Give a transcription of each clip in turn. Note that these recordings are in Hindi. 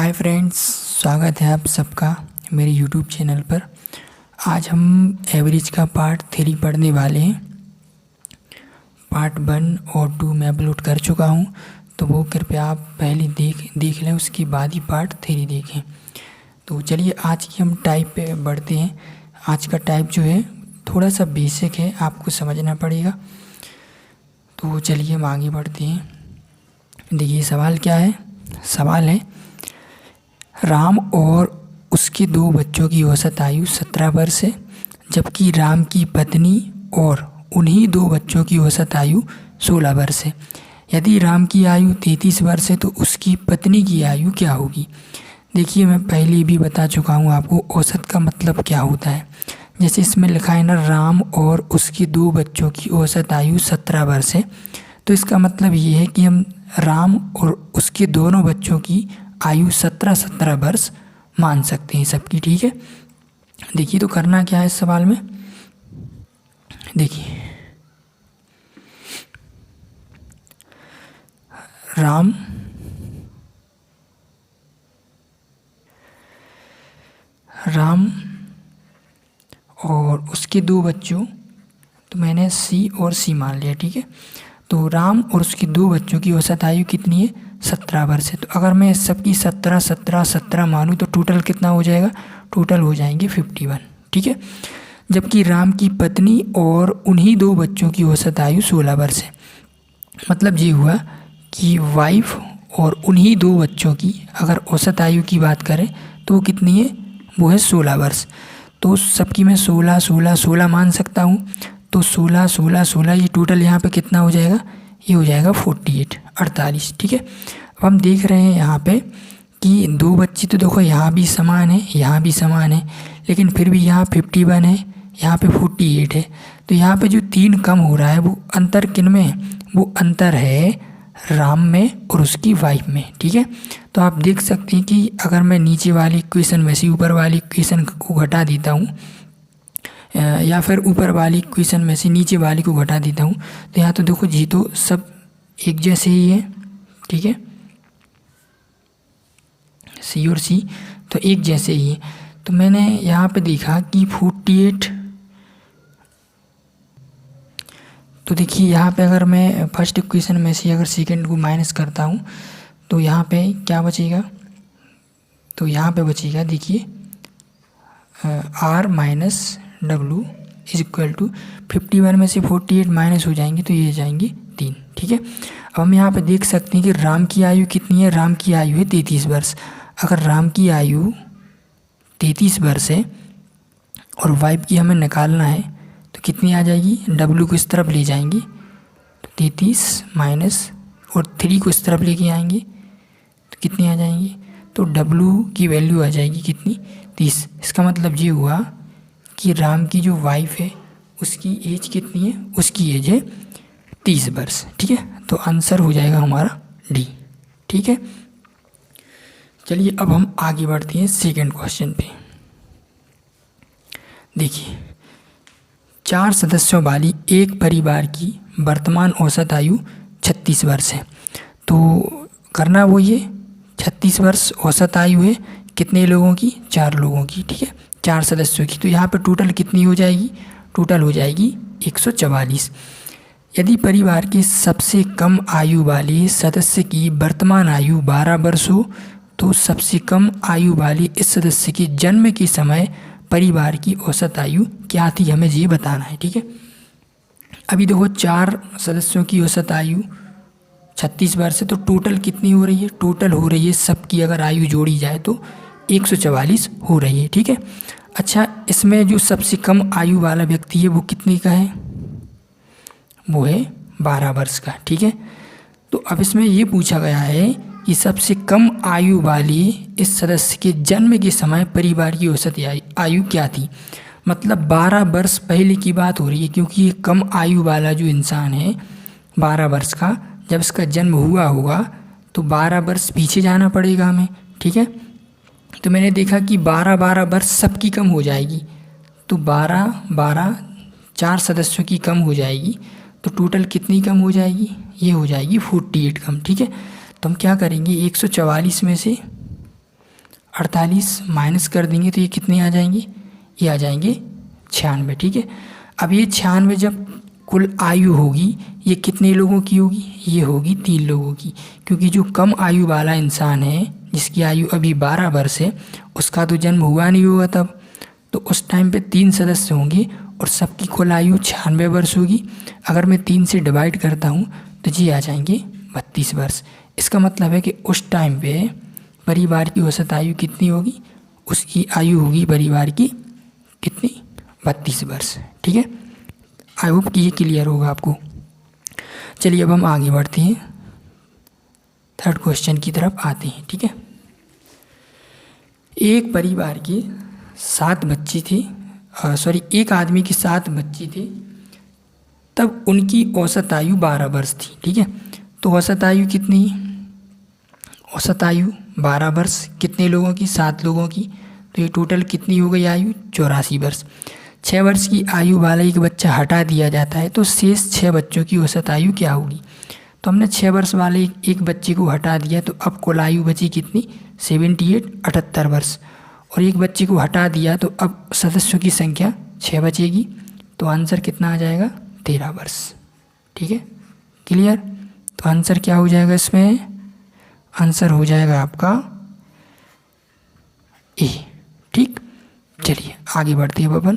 हाय फ्रेंड्स, स्वागत है आप सबका मेरे यूट्यूब चैनल पर। आज हम एवरेज का पार्ट 3 पढ़ने वाले हैं। पार्ट 1 और 2 मैं अपलोड कर चुका हूं, तो वो कृपया आप पहले देख लें, उसके बाद ही पार्ट 3 देखें। तो चलिए आज की हम टाइप पे बढ़ते हैं। आज का टाइप जो है थोड़ा सा बेसिक है, आपको समझना पड़ेगा। तो चलिए हम आगे बढ़ते हैं। देखिए सवाल क्या है। सवाल है, राम और उसके 2 बच्चों की औसत आयु 17 वर्ष है, जबकि राम की पत्नी और उन्हीं 2 बच्चों की औसत आयु 16 वर्ष है। यदि राम की आयु 33 वर्ष है तो उसकी पत्नी की आयु क्या होगी। देखिए मैं पहले भी बता चुका हूँ आपको औसत का मतलब क्या होता है। जैसे इसमें लिखा है ना, राम और उसके 2 बच्चों की औसत आयु 17 वर्ष है, तो इसका मतलब ये है कि हम राम और उसके दोनों बच्चों की आयु 17 वर्ष मान सकते हैं सबकी। ठीक है, देखिए तो करना क्या है इस सवाल में। देखिए राम और उसके 2 बच्चों, तो मैंने सी और सी मान लिया। ठीक है, तो राम और उसके 2 बच्चों की औसत आयु कितनी है, 17 वर्ष है। तो अगर मैं सबकी 17 मानूँ तो टोटल कितना हो जाएगा, टोटल हो जाएंगे 51। ठीक है, जबकि राम की पत्नी और उन्हीं 2 बच्चों की औसत आयु 16 वर्ष है। मतलब ये हुआ कि वाइफ और उन्हीं 2 बच्चों की अगर औसत आयु की बात करें तो वो कितनी है, वो है 16 वर्ष। तो सबकी मैं 16 मान सकता हूँ। तो 16 ये टोटल यहाँ पे कितना हो जाएगा, ये हो जाएगा 48। ठीक है, अब हम देख रहे हैं यहाँ पे कि 2 बच्चे, तो देखो यहाँ भी समान है, यहाँ भी समान है, लेकिन फिर भी यहाँ 51 है, यहाँ पे 48 है। तो यहाँ पे जो 3 कम हो रहा है वो अंतर किन में है, वो अंतर है राम में और उसकी वाइफ में। ठीक है, तो आप देख सकते हैं कि अगर मैं नीचे वाली इक्वेशन में से ऊपर वाली इक्वेशन को घटा देता हूँ, या फिर ऊपर वाली इक्वेशन में से नीचे वाली को घटा देता हूँ, तो यहाँ तो देखो जी तो सब एक जैसे ही है। ठीक है, सी और सी तो एक जैसे ही है। तो मैंने यहाँ पे देखा कि 48, तो देखिए यहाँ पे अगर मैं फर्स्ट इक्वेशन में से अगर सेकंड को माइनस करता हूँ तो यहाँ पे क्या बचेगा, तो यहाँ पे बचेगा देखिए R minus W is equal to 51 में से 48 माइनस हो जाएंगे तो ये जाएंगे 3। ठीक है, अब हम यहाँ पे देख सकते हैं कि राम की आयु कितनी है, राम की आयु है 33 वर्ष। अगर राम की आयु 33 वर्ष है और वाइफ की हमें निकालना है तो कितनी आ जाएगी, W को इस तरफ ले जाएंगे तो 33 माइनस और 3 को इस तरफ लेके आएंगे तो कितनी आ जाएंगी, तो W की वैल्यू आ जाएगी कितनी, 30। इसका मतलब ये हुआ कि राम की जो वाइफ है उसकी एज कितनी है, उसकी एज है 30 वर्ष। ठीक है, तो आंसर हो जाएगा हमारा डी। ठीक है, चलिए अब हम आगे बढ़ते हैं सेकंड क्वेश्चन पे। देखिए 4 सदस्यों वाली एक परिवार की वर्तमान औसत आयु 36 वर्ष है। तो करना वो ये 36 वर्ष औसत आयु है कितने लोगों की, 4 लोगों की। ठीक है, 4 सदस्यों की। तो यहाँ पे टोटल कितनी हो जाएगी, टोटल हो जाएगी 144। यदि परिवार के सबसे कम आयु वाले सदस्य की वर्तमान आयु 12 वर्ष हो तो सबसे कम आयु वाले इस सदस्य के जन्म के समय परिवार की औसत आयु क्या थी, हमें ये बताना है। ठीक है, अभी देखो 4 सदस्यों की औसत आयु 36 वर्ष है, तो टोटल कितनी हो रही है, टोटल हो रही है सबकी अगर आयु जोड़ी जाए तो 144 हो रही है। ठीक है, अच्छा इसमें जो सबसे कम आयु वाला व्यक्ति है वो कितने का है, वो है 12 वर्ष का। ठीक है, तो अब इसमें ये पूछा गया है कि सबसे कम आयु वाली इस सदस्य के जन्म के समय परिवार की औसत आयु क्या थी। मतलब 12 वर्ष पहले की बात हो रही है, क्योंकि ये कम आयु वाला जो इंसान है 12 वर्ष का, जब इसका जन्म हुआ होगा तो 12 वर्ष पीछे जाना पड़ेगा हमें। ठीक है, तो मैंने देखा कि 12 वर्ष सबकी कम हो जाएगी, तो 12 4 सदस्यों की कम हो जाएगी, तो टोटल कितनी कम हो जाएगी, ये हो जाएगी 48 कम। ठीक है, तो हम क्या करेंगे 144 में से 48 माइनस कर देंगे तो ये कितने आ जाएंगे, ये आ जाएंगे 96। ठीक है, अब ये 96 जब कुल आयु होगी ये कितने लोगों की होगी, ये होगी 3 लोगों की, क्योंकि जो कम आयु वाला इंसान है जिसकी आयु अभी 12 वर्ष है उसका तो जन्म हुआ नहीं होगा तब, तो उस टाइम पे 3 सदस्य होंगे और सबकी कुल आयु 96 वर्ष होगी। अगर मैं 3 से डिवाइड करता हूँ तो जी आ जाएंगे 32 वर्ष। इसका मतलब है कि उस टाइम पे परिवार की औसत आयु कितनी होगी, उसकी आयु होगी परिवार की कितनी, 32 वर्ष। ठीक है, आई होप कि ये क्लियर होगा आपको। चलिए अब हम आगे बढ़ते हैं, थर्ड क्वेश्चन की तरफ आते हैं। ठीक है, एक परिवार के 7 बच्चे थे, एक आदमी के 7 बच्चे थे, तब उनकी औसत आयु 12 वर्ष थी। ठीक है, तो औसत आयु कितनी, औसत आयु 12 वर्ष, कितने लोगों की, 7 लोगों की, तो ये टोटल कितनी हो गई आयु, 84 वर्ष। 6 वर्ष की आयु वाला एक बच्चा हटा दिया जाता है तो शेष 6 बच्चों की औसत आयु क्या होगी। तो हमने 6 वर्ष वाले एक बच्चे को हटा दिया तो अब कुल आयु बची कितनी, 78 वर्ष, और एक बच्चे को हटा दिया तो अब सदस्यों की संख्या 6 बचेगी, तो आंसर कितना आ जाएगा, 13 वर्ष। ठीक है, क्लियर। तो आंसर क्या हो जाएगा इसमें, आंसर हो जाएगा आपका ए। ठीक, चलिए आगे बढ़ते हैं अपन,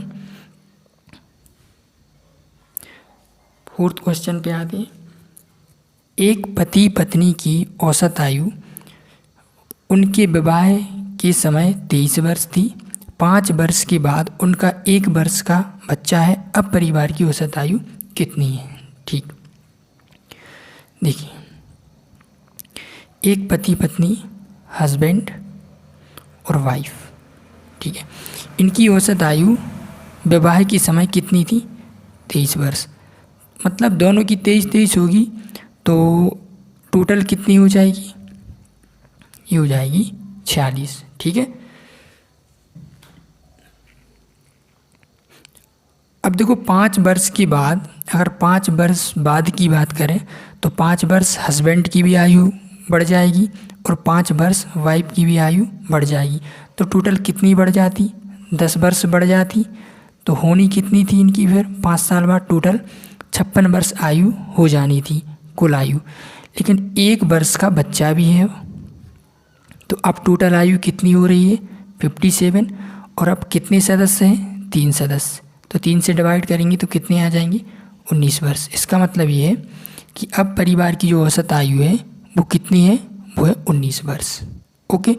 फोर्थ क्वेश्चन पे आते हैं। एक पति पत्नी की औसत आयु उनके विवाह के समय 23 वर्ष थी। 5 वर्ष के बाद उनका 1 वर्ष का बच्चा है, अब परिवार की औसत आयु कितनी है। ठीक, देखिए एक पति पत्नी, हस्बैंड और वाइफ, ठीक है, इनकी औसत आयु विवाह के समय कितनी थी, 23 वर्ष, मतलब दोनों की 23 होगी, तो टोटल कितनी हो जाएगी, ये हो जाएगी 46। ठीक है, अब देखो 5 वर्ष के बाद, अगर 5 वर्ष बाद की बात करें तो 5 वर्ष हस्बैंड की भी आयु बढ़ जाएगी और 5 वर्ष वाइफ की भी आयु बढ़ जाएगी, तो टोटल कितनी बढ़ जाती, 10 वर्ष बढ़ जाती। तो होनी कितनी थी इनकी, फिर 5 साल बाद टोटल 56 वर्ष आयु हो जानी थी कुल आयु, लेकिन 1 वर्ष का बच्चा भी है, तो अब टोटल आयु कितनी हो रही है, 57, और अब कितने सदस्य हैं, 3 सदस्य, तो 3 से डिवाइड करेंगे तो कितने आ जाएंगे, 19 वर्ष। इसका मतलब ये है कि अब परिवार की जो औसत आयु है वो कितनी है, वो है 19 वर्ष। ओके,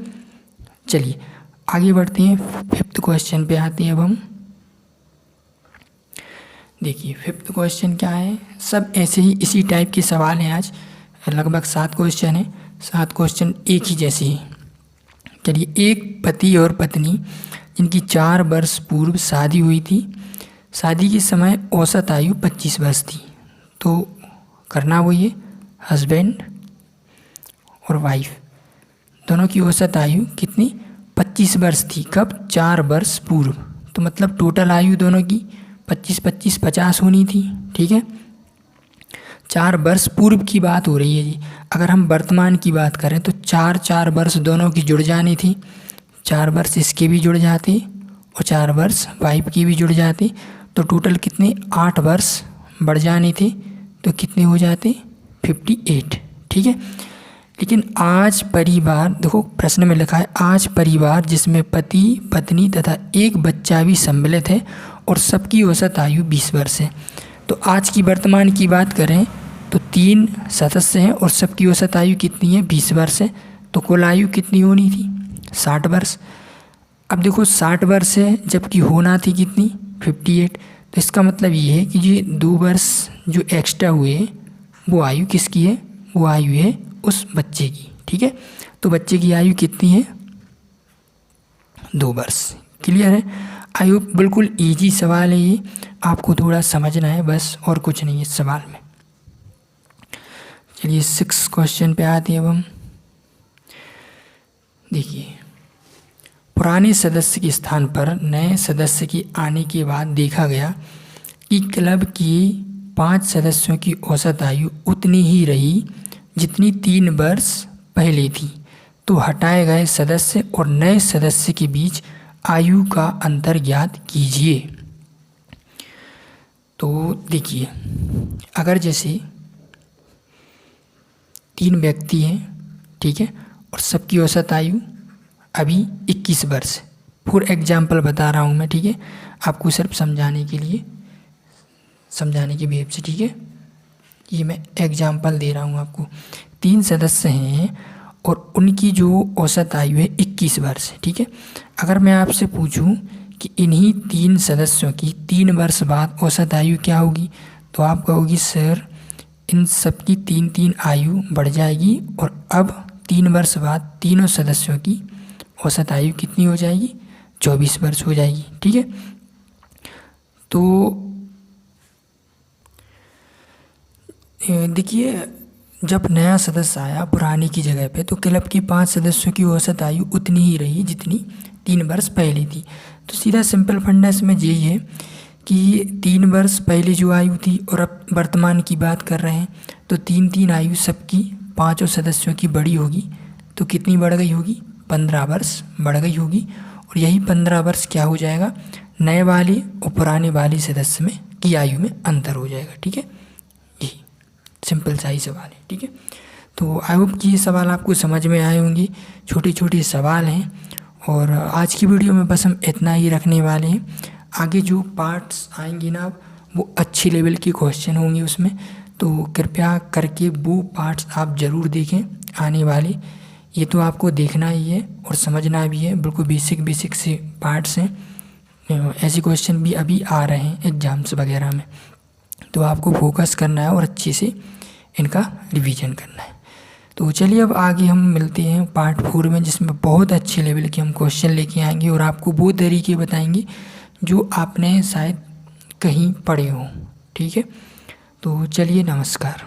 चलिए आगे बढ़ते हैं, 5th क्वेश्चन पे आते हैं अब हम। देखिए 5th क्वेश्चन क्या है, सब ऐसे ही इसी टाइप के सवाल हैं, आज लगभग 7 क्वेश्चन हैं, 7 क्वेश्चन एक ही जैसे ही। चलिए, एक पति और पत्नी जिनकी 4 वर्ष पूर्व शादी हुई थी, शादी के समय औसत आयु 25 वर्ष थी, तो करना वो ये हस्बैंड और वाइफ दोनों की औसत आयु कितनी, 25 वर्ष थी, कब, 4 वर्ष पूर्व, तो मतलब टोटल आयु दोनों की 25-25 50 होनी थी। ठीक है, 4 वर्ष पूर्व की बात हो रही है जी। अगर हम वर्तमान की बात करें तो 4 वर्ष दोनों की जुड़ जानी थी, 4 वर्ष इसके भी जुड़ जाते और 4 वर्ष वाइफ की भी जुड़ जाती, तो टोटल कितने, 8 वर्ष बढ़ जाने थे, तो कितने हो जाते, 58। ठीक है, लेकिन आज परिवार, देखो प्रश्न में लिखा है आज परिवार जिसमें पति पत्नी तथा एक बच्चा भी सम्मिलित है और सबकी औसत आयु 20 वर्ष है। तो आज की वर्तमान की बात करें तो 3 सदस्य हैं और सबकी औसत आयु कितनी है, 20 वर्ष है, तो कुल आयु कितनी होनी थी, 60 वर्ष। अब देखो 60 वर्ष है जबकि होना थी कितनी, 58, तो इसका मतलब ये है कि ये 2 वर्ष जो एक्स्ट्रा हुए वो आयु किसकी है, वो आयु है उस बच्चे की। ठीक है, तो बच्चे की आयु कितनी है, 2 वर्ष। क्लियर है, आई होप बिल्कुल इजी सवाल है ये, आपको थोड़ा समझना है बस, और कुछ नहीं है इस सवाल में। चलिए 6 क्वेश्चन पे आते हैं अब हम। देखिए, पुराने सदस्य के स्थान पर नए सदस्य के आने के बाद देखा गया कि क्लब के 5 सदस्यों की औसत आयु उतनी ही रही जितनी 3 वर्ष पहले थी, तो हटाए गए सदस्य और नए सदस्य के बीच आयु का अंतर ज्ञात कीजिए। तो देखिए, अगर जैसे 3 व्यक्ति हैं, ठीक है, और सबकी औसत आयु अभी 21 वर्ष, फॉर एग्जाम्पल बता रहा हूँ मैं, ठीक है, आपको सिर्फ समझाने के लिए, समझाने की बेब से, ठीक है, ये मैं एग्जाम्पल दे रहा हूँ आपको। 3 सदस्य हैं और उनकी जो औसत आयु है 21 वर्ष, ठीक है। अगर मैं आपसे पूछूं कि इन्हीं 3 सदस्यों की 3 वर्ष बाद औसत आयु क्या होगी, तो आप कहोगी सर इन सब की 3 आयु बढ़ जाएगी और अब 3 वर्ष बाद तीनों सदस्यों की औसत आयु कितनी हो जाएगी, 24 वर्ष हो जाएगी, ठीक है। तो देखिए, जब नया सदस्य आया पुराने की जगह पे, तो क्लब के 5 सदस्यों की औसत आयु उतनी ही रही जितनी 3 वर्ष पहले थी। तो सीधा सिंपल फंडा इसमें यही है कि 3 वर्ष पहले जो आयु थी और अब वर्तमान की बात कर रहे हैं, तो 3 आयु सबकी 5 सदस्यों की बड़ी होगी, तो कितनी बढ़ गई होगी, 15 वर्ष बढ़ गई होगी। और यही 15 वर्ष क्या हो जाएगा, नए वाले और पुराने वाले सदस्य में की आयु में अंतर हो जाएगा, ठीक है। यही सिंपल सा ही सवाल है, ठीक है। तो आई होप कि ये सवाल आपको समझ में आए होंगे, छोटे छोटे सवाल हैं। और आज की वीडियो में बस हम इतना ही रखने वाले हैं। आगे जो पार्ट्स आएंगे ना, वो अच्छी लेवल के क्वेश्चन होंगे उसमें, तो कृपया करके वो पार्ट्स आप ज़रूर देखें आने वाले। ये तो आपको देखना ही है और समझना भी है, बिल्कुल बेसिक से पार्ट्स हैं। ऐसे क्वेश्चन भी अभी आ रहे हैं एग्ज़ाम्स वगैरह में, तो आपको फोकस करना है और अच्छे से इनका रिवीजन करना है। तो चलिए अब आगे हम मिलते हैं पार्ट 4 में, जिसमें बहुत अच्छे लेवल के हम क्वेश्चन लेके आएंगे और आपको वो तरीके बताएंगे जो आपने शायद कहीं पढ़े हों, ठीक है। तो चलिए, नमस्कार।